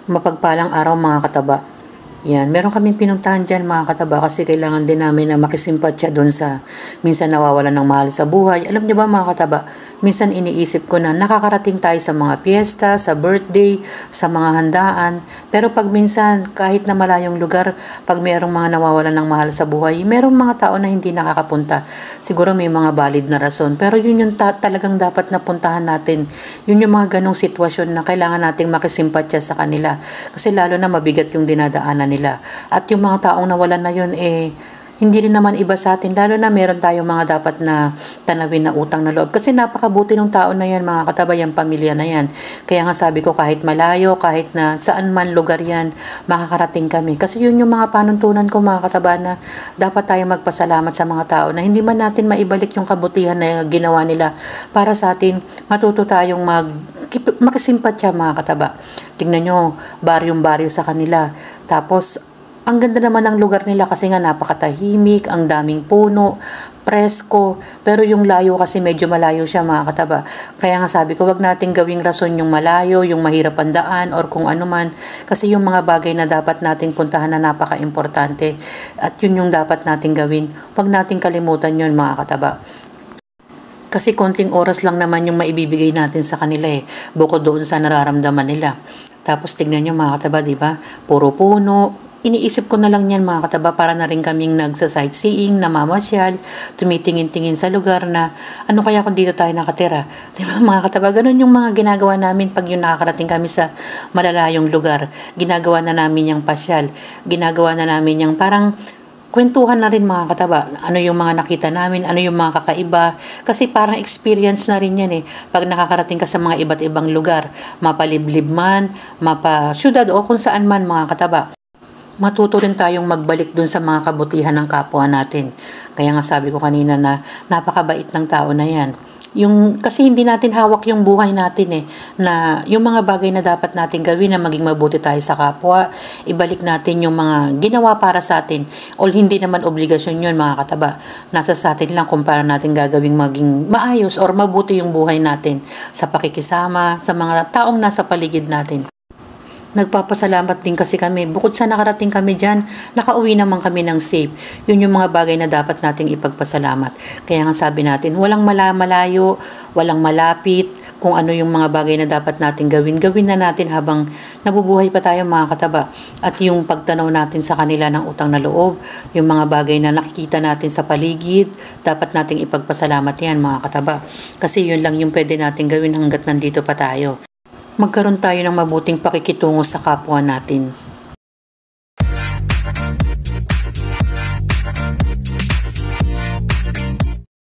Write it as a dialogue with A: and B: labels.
A: Mapagpalang araw mga kataba. Yan, meron kaming pinuntahan dyan mga kataba kasi kailangan din namin na makisimpatya doon sa minsan nawawalan ng mahal sa buhay. Alam niyo ba mga kataba, minsan iniisip ko na nakakarating tayo sa mga piyesta, sa birthday, sa mga handaan. Pero pag minsan kahit na malayong lugar, pag merong mga nawawalan ng mahal sa buhay, merong mga tao na hindi nakakapunta. Siguro may mga valid na rason. Pero yun yung talagang dapat na puntahan natin. Yun yung mga ganong sitwasyon na kailangan nating makisimpatya sa kanila. Kasi lalo na mabigat yung dinadaanan nila. At yung mga taong nawalan na yun, hindi rin naman iba sa atin. Lalo na meron tayong mga dapat na tanawin na utang na loob. Kasi napakabuti ng tao na yan, mga kataba, yung pamilya na yan. Kaya nga sabi ko, kahit malayo, kahit na saan man lugar yan, makakarating kami. Kasi yun yung mga panuntunan ko, mga kataba, na dapat tayo magpasalamat sa mga tao na hindi man natin maibalik yung kabutihan na ginawa nila para sa atin. Matuto tayong makisimpatya, mga kataba. Tingnan nyo, baryong-baryo sa kanila. Tapos, ang ganda naman ng lugar nila kasi nga napakatahimik, ang daming puno, presko, pero yung layo kasi medyo malayo siya mga kataba. Kaya nga sabi ko, wag nating gawing rason yung malayo, yung mahirap ang daan, or kung ano man. Kasi yung mga bagay na dapat nating puntahan na napaka-importante. At yun yung dapat nating gawin. Wag nating kalimutan yun mga kataba. Kasi konting oras lang naman yung maibibigay natin sa kanila bukod doon sa nararamdaman nila. Tapos tignan nyo mga kataba, diba? Puro puno. Iniisip ko na lang yan mga kataba para na rin kaming nagsa-sightseeing, namamasyal, tumitingin-tingin sa lugar na ano kaya kung dito tayo nakatira. Diba mga kataba? Ganun yung mga ginagawa namin pag yung nakakarating kami sa malalayong lugar. Ginagawa na namin yung pasyal. Ginagawa na namin yung parang kwentuhan na rin mga kataba. Ano yung mga nakita namin, ano yung mga kakaiba. Kasi parang experience na rin yan pag nakakarating ka sa mga iba't ibang lugar. Mapaliblib man, mapasyudad o kung saan man mga kataba. Matuto rin tayong magbalik dun sa mga kabutihan ng kapwa natin. Kaya nga sabi ko kanina na napakabait ng tao na yan. Kasi hindi natin hawak yung buhay natin na yung mga bagay na dapat natin gawin na maging mabuti tayo sa kapwa, ibalik natin yung mga ginawa para sa atin. O hindi naman obligasyon yun mga kataba. Nasa sa atin lang kung paano natin gagawing maging maayos or mabuti yung buhay natin sa pakikisama, sa mga taong nasa paligid natin. Nagpapasalamat din kasi kami. Bukod sa nakarating kami dyan, nakauwi naman kami ng safe. Yun yung mga bagay na dapat nating ipagpasalamat. Kaya nga sabi natin, walang malayo, walang malapit, kung ano yung mga bagay na dapat natin gawin na natin habang nabubuhay pa tayo mga kataba. At yung pagtanaw natin sa kanila ng utang na loob, yung mga bagay na nakikita natin sa paligid, dapat nating ipagpasalamat yan mga kataba. Kasi yun lang yung pwede natin gawin hanggat nandito pa tayo. Magkaroon tayo ng mabuting pakikitungo sa kapwa natin.